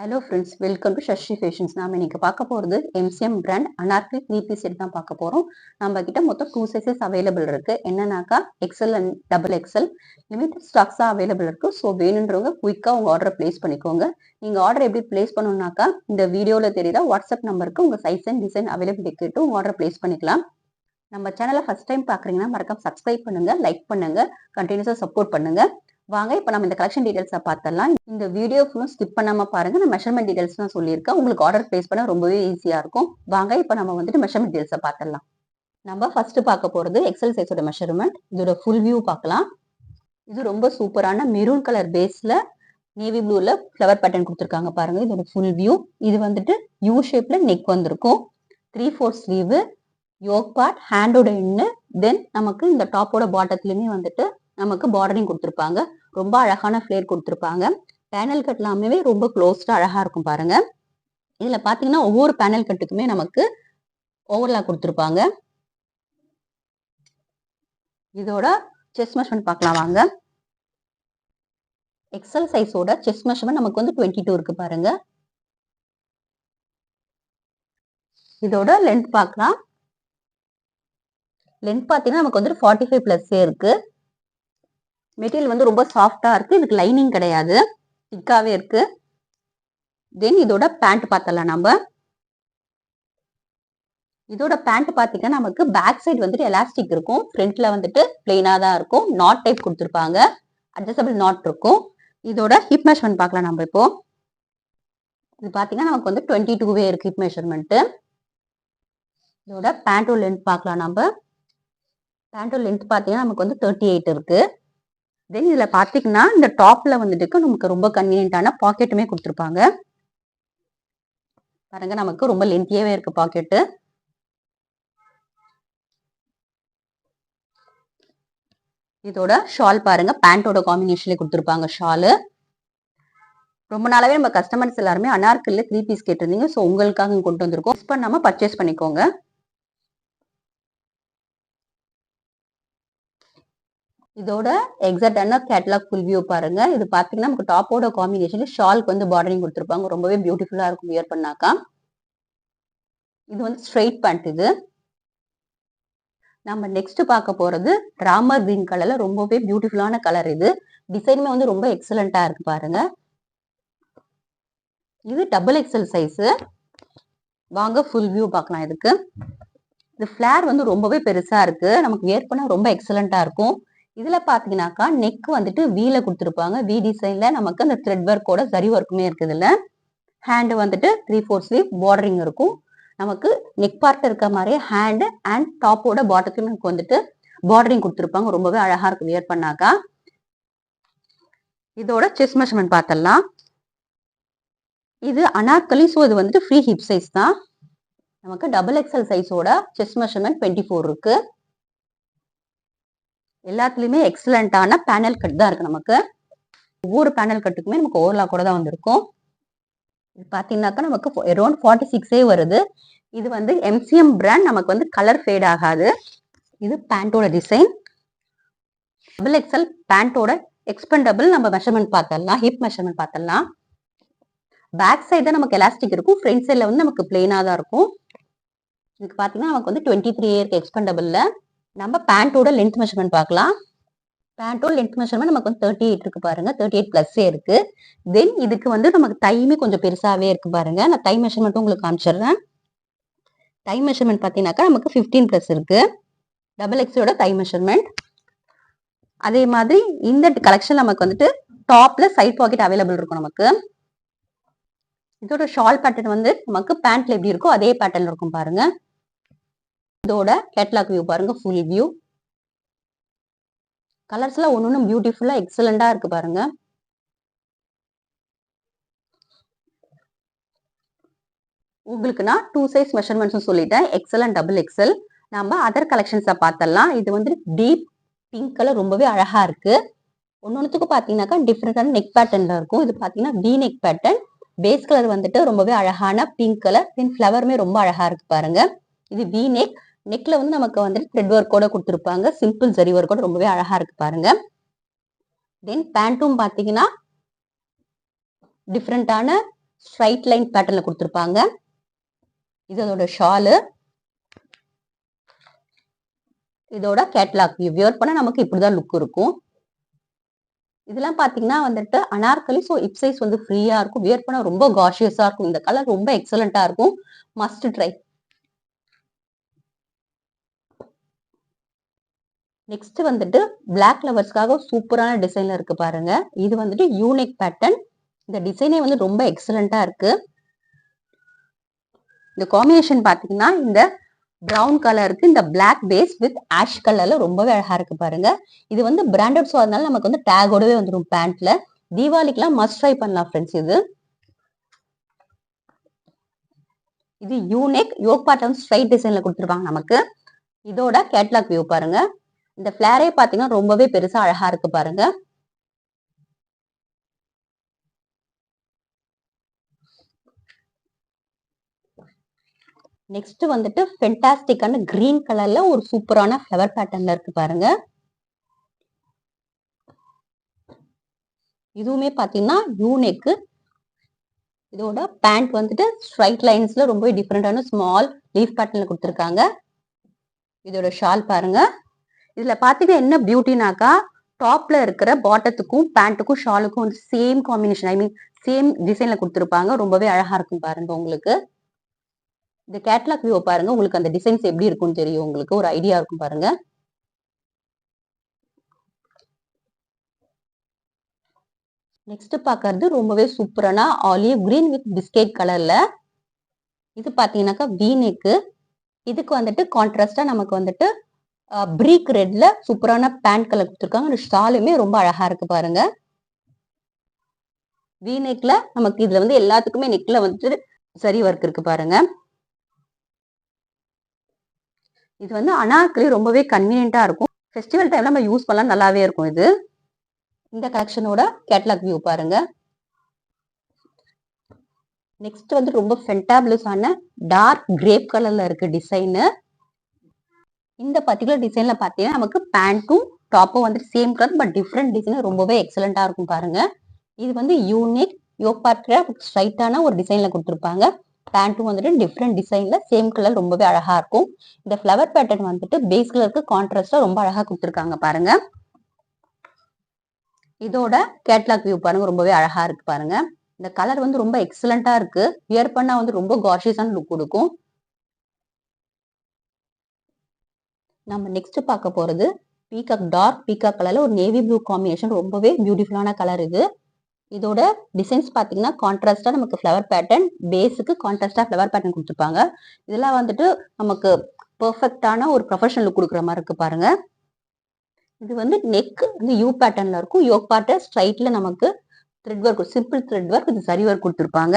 Hello friends, welcome to Shashi fashions. நாம் இன்னைக்கு பார்க்க போகிறது MCM brand Anarkali 3 piece set தான் பார்க்க போகிறோம். நம்ம கிட்ட மொத்தம் 2 சைஸஸ் அவைலபிள் இருக்கு. என்னன்னாக்கா XL and double XL limited ஸ்டாக்ஸாக அவைலபிள் இருக்கு. ஸோ வேணுன்றவங்க குயிக்காக உங்கள் ஆர்டரை பிளேஸ் பண்ணிக்கோங்க. நீங்கள் ஆர்டர் எப்படி பிளேஸ் பண்ணணும்னாக்கா இந்த வீடியோவில் தெரியுதா வாட்ஸ்அப் நம்பருக்கு உங்கள் சைஸ் அண்ட் டிசைன் அவைலபிலிட்டி கேட்டு உங்கள் ஆர்டர் பிளேஸ் பண்ணிக்கலாம். நம்ம சேனலை ஃபர்ஸ்ட் டைம் பார்க்குறீங்கன்னா மறக்காம சப்ஸ்கிரைப் பண்ணுங்க, லைக் பண்ணுங்க, கண்டினியூஸாக சப்போர்ட் பண்ணுங்க. வாங்க இப்போ நம்ம இந்த கலெக்ஷன் டீடைல்ஸை பார்த்தலாம். இந்த வீடியோ ஃபுல்லும் ஸ்கிப் பண்ணாம பாருங்க. நான் மெஷர்மெண்ட் டீடைல்ஸ் தான் சொல்லியிருக்கேன். உங்களுக்கு ஆர்டர் பிளேஸ் பண்ண ரொம்பவே ஈஸியா இருக்கும். வாங்க இப்போ நம்ம வந்துட்டு மெஷர்மெண்ட் டீடைல்ஸை பார்த்தலாம். நம்ம ஃபர்ஸ்ட் பார்க்க போறது எக்ஸல் சைஸோட மெஷர்மெண்ட். இதோட ஃபுல் வியூ பார்க்கலாம். இது ரொம்ப சூப்பரான மெரூன் கலர் பேஸ்ல நேவி ப்ளூல ஃப்ளவர் பேட்டர்ன் கொடுத்துருக்காங்க பாருங்க. இதோட ஃபுல் வியூ இது வந்துட்டு யூ ஷேப்ல நெக் வந்திருக்கும். 3/4 ஸ்லீவ், யோக் பார்ட், ஹேண்டோட எண்ணு, தென் நமக்கு இந்த டாப்போட பாட்டத்துலயுமே வந்துட்டு நமக்கு பார்டரிங் கொடுத்துருப்பாங்க. ரொம்ப அழகான ஃபிளேர் கொடுத்துருப்பாங்க. பேனல் கட் எல்லாமே ரொம்ப க்ளோஸ்டா அழகா இருக்கும் பாருங்க. இதுல பாத்தீங்கன்னா ஒவ்வொரு பேனல் கட்டுக்குமே நமக்கு ஓவர்லாக் கொடுத்துருப்பாங்க. இதோட செஸ்ட் மெஷர்மெண்ட் பார்க்கலாம் வாங்க. எக்ஸல் சைஸோட செஸ்ட் மெஷர்மெண்ட் நமக்கு வந்து 22 இருக்கு பாருங்க. இதோட லென்த் பார்க்கலாம். லென்த் பாத்தீங்கன்னா நமக்கு வந்து 45 பிளஸ் இருக்கு. மெட்டீரியல் வந்து ரொம்ப சாஃப்டா இருக்கு. இதுக்கு லைனிங் கிடையாது, திக்காவே இருக்கு. தென் இதோட பேண்ட் பார்த்தலாம் நம்ம. இதோட பேண்ட் பாத்தீங்கன்னா நமக்கு பேக் சைடு வந்துட்டு எலாஸ்டிக் இருக்கும், ஃப்ரண்ட்ல வந்துட்டு பிளெயினா தான் இருக்கும். நாட் டைப் கொடுத்துருப்பாங்க, அட்ஜஸ்டபிள் நாட் இருக்கும். இதோட ஹிப் மெஷர்மெண்ட் பார்க்கலாம் நம்ம. இப்போ இது பாத்தீங்கன்னா நமக்கு வந்து 22 இருக்கு ஹிப் மெஷர்மெண்ட். இதோட பேண்டோட லென்த் பார்க்கலாம் நம்ம. பேண்டோட லென்த் பாத்தீங்கன்னா நமக்கு வந்து 38 இருக்கு. தென் இதுல பாத்தீங்கன்னா இந்த டாப்ல வந்துட்டு நமக்கு ரொம்ப கன்வீனியன்டான பாக்கெட்டுமே கொடுத்துருப்பாங்க பாருங்க. நமக்கு ரொம்ப லென்த்தியாவே இருக்கு பாக்கெட்டு. இதோட ஷால் பாருங்க, பேண்டோட காம்பினேஷன்ல கொடுத்துருப்பாங்க ஷாலு. ரொம்ப நாளாவே நம்ம கஸ்டமர்ஸ் எல்லாருமே அனார்கலில 3 பீஸ் கேட்டிருந்தீங்க. ஸோ உங்களுக்காக கொண்டு வந்திருக்கோம். மிஸ் பண்ணாம பர்ச்சேஸ் பண்ணிக்கோங்க. இதோட எக்ஸாக்டான கேட்டலாக் ஃபுல் வியூ பாருங்க. இது பாத்தீங்கன்னா நமக்கு டாப்போட காம்பினேஷன் ஷால்க்கு வந்து பார்டரிங் கொடுத்துருப்பாங்க. ரொம்பவே பியூட்டிஃபுல்லா இருக்கும் வியர் பண்ணாக்கா. இது வந்து ஸ்ட்ரெயிட் பேண்ட். இது நம்ம நெக்ஸ்ட் பார்க்க போறது ராமர் கிரீன் கலர்ல ரொம்பவே பியூட்டிஃபுல்லான கலர். இது டிசைனுமே வந்து ரொம்ப எக்ஸலண்டா இருக்கு பாருங்க. இது டபுள் எக்ஸல் சைஸ். வாங்க ஃபுல் வியூ பார்க்கலாம். இதுக்கு இது ஃபிளேர் வந்து ரொம்பவே பெருசா இருக்கு. நமக்கு வியர் பண்ணா ரொம்ப எக்ஸலண்டா இருக்கும். இதுல பாத்தீங்கன்னாக்கா நெக் வந்துட்டு வீல கொடுத்துருப்பாங்க. வி டிசைன்ல நமக்கு அந்த த்ரெட் ஒர்க்கோட சரி ஒர்க்குமே இருக்கு. இதுல ஹேண்ட் வந்துட்டு 3/4 ஸ்லீவ் பார்டரிங் இருக்கும். நமக்கு நெக் பார்ட் இருக்க மாதிரியே ஹேண்ட் அண்ட் டாப்போட பாட்டத்துலயும் நமக்கு வந்துட்டு பார்டரிங் கொடுத்துருப்பாங்க. ரொம்பவே அழகா இருக்கு வியர் பண்ணாக்கா. இதோட செஸ்ட் மெஷர்மெண்ட் பார்த்தலாம். இது அனார்கலி, ஸோ இது வந்துட்டு ஃப்ரீ ஹிப் சைஸ் தான். நமக்கு டபுள் எக்ஸல் சைஸோட செஸ்ட் மெஷர்மெண்ட் 24 இருக்கு. எல்லாத்துலயுமே எக்ஸலண்டான பேனல் கட் தான் இருக்கு. நமக்கு ஒவ்வொரு பேனல் கட்டுக்குமே நமக்கு ஓவர்லாக் கூட தான் வந்திருக்கும். இது பாத்தீங்கன்னாக்கா நமக்கு அரௌண்ட் 46 வருது. இது வந்து எம்சிஎம் பிராண்ட். நமக்கு வந்து கலர் ஃபேட் ஆகாது. இது பேண்டோட டிசைன். டபுள் எக்ஸல் பேண்டோட எக்ஸ்பெண்டபிள் நம்ம மெஷர்மெண்ட் பார்த்தலாம். ஹிப் மெஷர்மெண்ட் பார்த்தலாம். பேக் சைடு தான் நமக்கு எலாஸ்டிக் இருக்கும், ஃப்ரண்ட் சைட்ல வந்து நமக்கு பிளெயினா தான் இருக்கும். இதுக்கு பாத்தீங்கன்னா நமக்கு வந்து 23 இருக்கு எக்ஸ்பெண்டபிள்ல. நம்ம பேண்டோட லென்த் மெஷர்மெண்ட் பார்க்கலாம். பேண்டோட லென்த் மெஷர்மெண்ட் நமக்கு வந்து 38 இருக்கு பாருங்க. 38 பிளஸ் இருக்கு. தென் இதுக்கு வந்து நமக்கு தையுமே கொஞ்சம் பெருசாவே இருக்கு பாருங்க. நான் தை மெஷர்மெண்ட் உங்களுக்கு காமிச்சிடுறேன். தை மெஷர்மெண்ட் பாத்தீங்கன்னாக்கா நமக்கு 15 பிளஸ் இருக்கு. டபுள் எக்ஸோட தை மெஷர்மெண்ட். அதே மாதிரி இந்த கலெக்ஷன் நமக்கு வந்துட்டு டாப்ல சைட் பாக்கெட் அவைலபிள் இருக்கும் நமக்கு. இதோட ஷால் பேட்டர்ன் வந்து நமக்கு பேண்ட்ல எப்படி இருக்கோ அதே பேட்டர்ன்ல இருக்கும் பாருங்க. இதோட கேட்லாக் வியூ பாருங்க, ஃபுல் வியூ. கலர்ஸ் எல்லாம் ஒன்னொன்னு பியூட்டிஃபுல்லா எக்ஸலண்டா இருக்கு பாருங்க. உங்களுக்கு நான் 2 சைஸ் மெஷர்மெண்ட்ஸ் சொல்லிட்டேன், எக்ஸல் அண்ட் டபுள் எக்ஸல். நம்ம அதர் கலெக்ஷன்ஸை பார்த்தலாம். இது வந்து டீப் பிங்க் கலர் ரொம்பவே அழகா இருக்கு. ஒன்னொன்னுத்துக்கு பாத்தீங்கன்னாக்கா டிஃப்ரெண்டான நெக் பேட்டர்ன்ல இருக்கும். இது பாத்தீங்கன்னா V neck pattern. Base colour வந்துட்டு ரொம்பவே அழகான பிங்க் கலர். தென் ஃபிளவருமே ரொம்ப அழகா இருக்கு பாருங்க. இது வி நெக். நெக்ல வந்து நமக்கு வந்துட்டு த்ரெட் ஒர்க்கோட கொடுத்துருப்பாங்க. சிம்பிள் ஜரி ஒர்க்கோட ரொம்பவே அழகா இருக்கு பாருங்க. தென் பேண்ட்டும் பாத்தீங்கன்னா டிஃப்ரெண்டான ஸ்ட்ரைட் லைன் பேட்டர்ன்ல கொடுத்துருப்பாங்க. இது அதோட ஷாலு. இதோட கேட்லாக் வியர் பண்ணா நமக்கு இப்படிதான் லுக் இருக்கும். இதெல்லாம் பாத்தீங்கன்னா வந்துட்டு அனார்கலி. ஸோ இப் சைஸ் வந்து ஃப்ரீயா இருக்கும். வியர் பண்ணா ரொம்ப காஷியஸா இருக்கும். இந்த கலர் ரொம்ப எக்ஸலண்டா இருக்கும். Must try. நெக்ஸ்ட் வந்துட்டு பிளாக் லவர்ஸ்க்காக சூப்பரான டிசைன்ல இருக்கு பாருங்க. இது வந்துட்டு யூனிக் பேட்டர்ன். இந்த டிசைனே வந்து ரொம்ப எக்ஸலண்டா இருக்கு. இந்த காம்பினேஷன் பாத்தீங்கன்னா இந்த பிரவுன் கலருக்கு இந்த பிளாக் பேஸ் வித் ஆஷ் கலர்ல ரொம்பவே அழகா இருக்கு பாருங்க. இது வந்து பிராண்டட், ஸோ அதனால நமக்கு வந்து டேகோடவே வந்துடும் பேண்ட்ல. தீபாவளிக்குலாம் மஸ்ட் ட்ரை பண்ணலாம் ஃப்ரெண்ட்ஸ். இது யூனிக் யோக் பார்ட் வந்து ஸ்ட்ரைட் டிசைன்ல கொடுத்துருப்பாங்க நமக்கு. இதோட கேட்லாக் வியூ பாருங்க. இந்த ஃபிளாரே பாத்தீங்கன்னா ரொம்பவே பெருசா அழகா இருக்கு பாருங்க. நெக்ஸ்ட் வந்துட்டு ஃபென்டாஸ்டிக்கான கிரீன் கலர்ல ஒரு சூப்பரான ஃப்ளவர் பேட்டர்ன்ல இருக்கு பாருங்க. இதுவுமே பாத்தீங்கன்னா யூனிக். இதோட பேண்ட் வந்துட்டு ஸ்ட்ரைட் லைன்ஸ்ல ரொம்ப டிஃப்ரெண்டான ஸ்மால் லீஃப் பேட்டர்ன்ல கொடுத்துருக்காங்க. இதோட ஷால் பாருங்க. இதுல பாத்தீங்கன்னா என்ன பியூட்டினாக்கா, டாப்ல இருக்கிற பாட்டத்துக்கும் பேண்ட்டுக்கும் ஷாலுக்கும் வந்து சேம் காம்பினேஷன், ஐ மீன் சேம் டிசைன்ல கொடுத்துருப்பாங்க. ரொம்பவே அழகா இருக்கும் பாருங்க. உங்களுக்கு இந்த கேட்லாக் வியூ பாருங்க. உங்களுக்கு அந்த டிசைன்ஸ் எப்படி இருக்கும்னு தெரியும். உங்களுக்கு ஒரு ஐடியா இருக்கும் பாருங்க. நெக்ஸ்ட் பாக்குறது ரொம்பவே சூப்பரான ஆலிவ் கிரீன் வித் பிஸ்கெட் கலர்ல. இது பாத்தீங்கன்னாக்கா வி நெக். இதுக்கு வந்துட்டு கான்ட்ராஸ்டா நமக்கு வந்துட்டு பிரீக் ரெட்ல சூப்பரான பேண்ட் கலர் கொடுத்துருக்காங்க. ஷாலுமே ரொம்ப அழகா இருக்கு பாருங்க. வி நெக்ல நமக்கு இதுல வந்து எல்லாத்துக்குமே நெக்ல வந்துட்டு சரி ஒர்க் இருக்கு பாருங்க. இது வந்து அனார்கலி ரொம்பவே கன்வீனியன்ட்டா இருக்கும். ஃபெஸ்டிவல் டைம்ல நம்ம யூஸ் பண்ணலாம், நல்லாவே இருக்கும். இது இந்த கலெக்ஷனோட கேட்லாக் வியூ பாருங்க. நெக்ஸ்ட் வந்து ரொம்ப ஃபென்டாபிளஸான டார்க் கிரேப் கலர்ல இருக்கு டிசைன். இந்த பர்டிகுலர் டிசைன்ல பாத்தீங்கன்னா நமக்கு பேண்ட்டும் டாப்பும் வந்துட்டு same colour but different design, ரொம்பவே எக்ஸலண்டா இருக்கும் பாருங்க. இது வந்து யூனிக் யோக் பார்ட்ல ஸ்ட்ரைட்டான ஒரு டிசைன்ல கொடுத்துருப்பாங்க. பேண்ட்டும் வந்துட்டு டிஃப்ரெண்ட் டிசைன்ல சேம் கலர் ரொம்பவே அழகா இருக்கும். இந்த ஃபிளவர் பேட்டர்ன் வந்துட்டு பேஸ் கலருக்கு கான்ட்ராஸ்டா ரொம்ப அழகா கொடுத்துருக்காங்க பாருங்க. இதோட கேட்லாக் வியூ பாருங்க. ரொம்பவே அழகா இருக்கு பாருங்க. இந்த கலர் வந்து ரொம்ப எக்ஸலண்டா இருக்கு. வியர் பண்ணா வந்து ரொம்ப காஷியஸான லுக் கொடுக்கும். நம்ம நெக்ஸ்ட் பார்க்க போறது பீகாக், டார்க் பீகாக் கலர்ல ஒரு நேவி ப்ளூ காம்பினேஷன். ரொம்பவே பியூட்டிஃபுல்லான கலர் இது. இதோட டிசைன்ஸ் பாத்தீங்கன்னா கான்ட்ராஸ்டா நமக்கு ஃபிளவர் பேட்டர்ன், பேஸுக்கு கான்ட்ராஸ்டா ஃபிளவர் பேட்டர்ன் கொடுத்துருப்பாங்க. இதெல்லாம் வந்துட்டு நமக்கு பெர்ஃபெக்டான ஒரு ப்ரொஃபஷனல் லுக் கொடுக்குற மாதிரி இருக்கு பாருங்க. இது வந்து நெக் வந்து யூ பேட்டர்ன்ல இருக்கும். யோக் பார்ட் ஸ்ட்ரைட்ல நமக்கு thread work, simple thread work, இது சரி ஒர்க் கொடுத்துருப்பாங்க.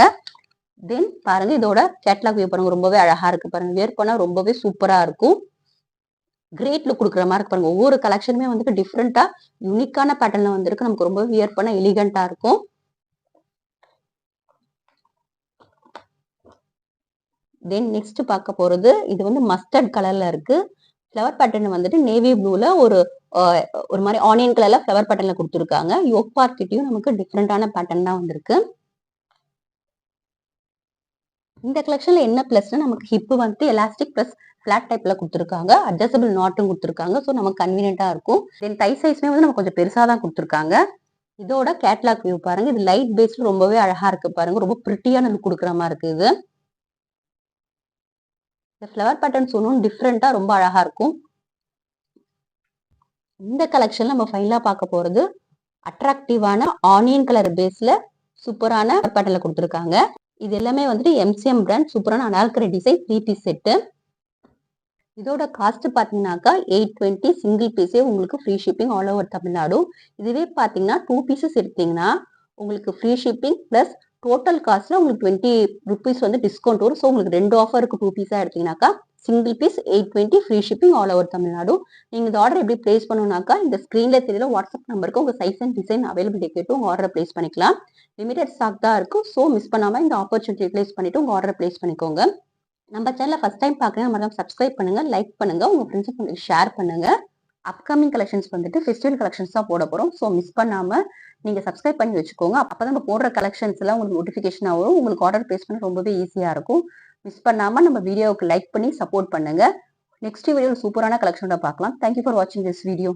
தென் பாருங்க இதோட கேட்லாக் வியூ பாருங்க. ரொம்பவே அழகா இருக்கு பாருங்க. வியர் பண்ணா ரொம்பவே சூப்பரா இருக்கும். கிரேட் லுக் கொடுக்குற மாதிரி இருக்கு பாருங்க. ஒவ்வொரு கலெக்ஷனுமே வந்துட்டு டிஃப்ரெண்டா யூனிக்கான பேட்டர்ன்ல வந்திருக்கு. நமக்கு ரொம்பவே வியர் பண்ணா எலிகண்டா இருக்கும். தென் நெக்ஸ்ட் பார்க்க போறது இது வந்து மஸ்டர்ட் கலர்ல இருக்கு. ஃபிளவர் பேட்டர்ன் வந்துட்டு நேவி ப்ளூல ஒரு மாதிரி ஆனியன் கலர்ல ஃபிளவர் பேட்டர்ன்ல கொடுத்துருக்காங்க. யோக் பார்ட் கிட்டயும் நமக்கு டிஃப்ரெண்டான பேட்டர்ன் தான் வந்திருக்கு. இந்த கலெக்ஷன்ல என்ன பிளஸ்னா நமக்கு ஹிப் வந்துட்டு எலாஸ்டிக் பிளஸ் பிளாட் டைப்ல கொடுத்துருக்காங்க. அட்ஜஸ்டபிள் நாட்டும் கொடுத்துருக்காங்க. ஸோ நமக்கு கன்வீனியன்ட்டா இருக்கும். தென் டை சைஸ்மே வந்து நமக்கு கொஞ்சம் பெருசா தான் கொடுத்துருக்காங்க. இதோட கேட்லாக் வியூ பாருங்க. இது லைட் பேஸ்ல ரொம்பவே அழகா இருக்கு பாருங்க. ரொம்ப பிரிட்டியான லுக் கொடுக்குற மாதிரி இருக்கு. இது இந்த ஃபிளவர் பேட்டர்ன்ஸ் ஒன்றும் டிஃப்ரெண்டா ரொம்ப அழகா இருக்கும். இந்த கலெக்ஷன்ல நம்ம ஃபைனலா பார்க்க போறது அட்ராக்டிவான ஆனியன் கலர் பேஸ்ல சூப்பரான பேட்டர்ன்ல கொடுத்துருக்காங்க. இது எல்லாமே வந்துட்டு எம்சிஎம் பிராண்ட் சூப்பரான அனார்கலி டிசைன் 3 பீஸ் செட்டு. இதோட காஸ்ட் பாத்தீங்கன்னாக்கா 820 சிங்கிள் பீஸே உங்களுக்கு free shipping all over Tamil Nadu. இதுவே பாத்தீங்கன்னா 2 பீசஸ் எடுத்தீங்கன்னா உங்களுக்கு ஃப்ரீ ஷிப்பிங் பிளஸ் டோட்டல் காஸ்ட்ல உங்களுக்கு 20 ருபீஸ் வந்து டிஸ்கவுண்ட் வரும். ஸோ உங்களுக்கு 2 ஆஃபருக்கு 2 பீஸா எடுத்தீங்கன்னாக்கா single piece 820 free shipping all over Tamil Nadu. நீங்க இந்த ஆர்டர் எப்படி பிளேஸ் பண்ணணும்னாக்கா இந்த ஸ்கிரீன்ல தெரியல வாட்ஸ்அப் நம்பருக்கு உங்க சைஸ் அண்ட் டிசைன் அவைலபிலிட்டி கேட்டு உங்க ஆர்டர் பிளேஸ் பண்ணிக்கலாம். லிமிடெட் ஸ்டாக் தான் இருக்கும். ஸோ மிஸ் பண்ணாம இந்த ஆப்பர்ச்சுனிட்டி யூட்டிலைஸ் பண்ணிட்டு உங்க ஆர்டர் பிளேஸ் பண்ணிக்கோங்க. நம்ம சேனலை ஃபர்ஸ்ட் டைம் பார்க்குறேன், மறக்காம சப்ஸ்கிரைப் பண்ணுங்க, லைக் பண்ணுங்க, உங்க ஃப்ரெண்ட்ஸுக்கு ஷேர் பண்ணுங்க. அப்கமிங் கலெக்ஷன்ஸ் வந்துட்டு ஃபெஸ்டிவல் கலெக்ஷன்ஸ் தான் போட போகிறோம். ஸோ மிஸ் பண்ணாமல் நீங்கள் சப்ஸ்கிரைப் பண்ணி வச்சுக்கோங்க. அப்போ தான் நம்ம போடுற கலெக்ஷன்ஸ் எல்லாம் உங்களுக்கு நோட்டிஃபிகேஷன் ஆகும். உங்களுக்கு ஆர்டர் பிளேஸ் பண்ண ரொம்பவே ஈஸியாக இருக்கும். மிஸ் பண்ணாமல் நம்ம வீடியோவுக்கு லைக் பண்ணி சப்போர்ட் பண்ணுங்கள். நெக்ஸ்ட் வீடியோ சூப்பரான கலெக்ஷனோட பார்க்கலாம். தேங்க்யூ ஃபார் வாட்சிங் திஸ் வீடியோ.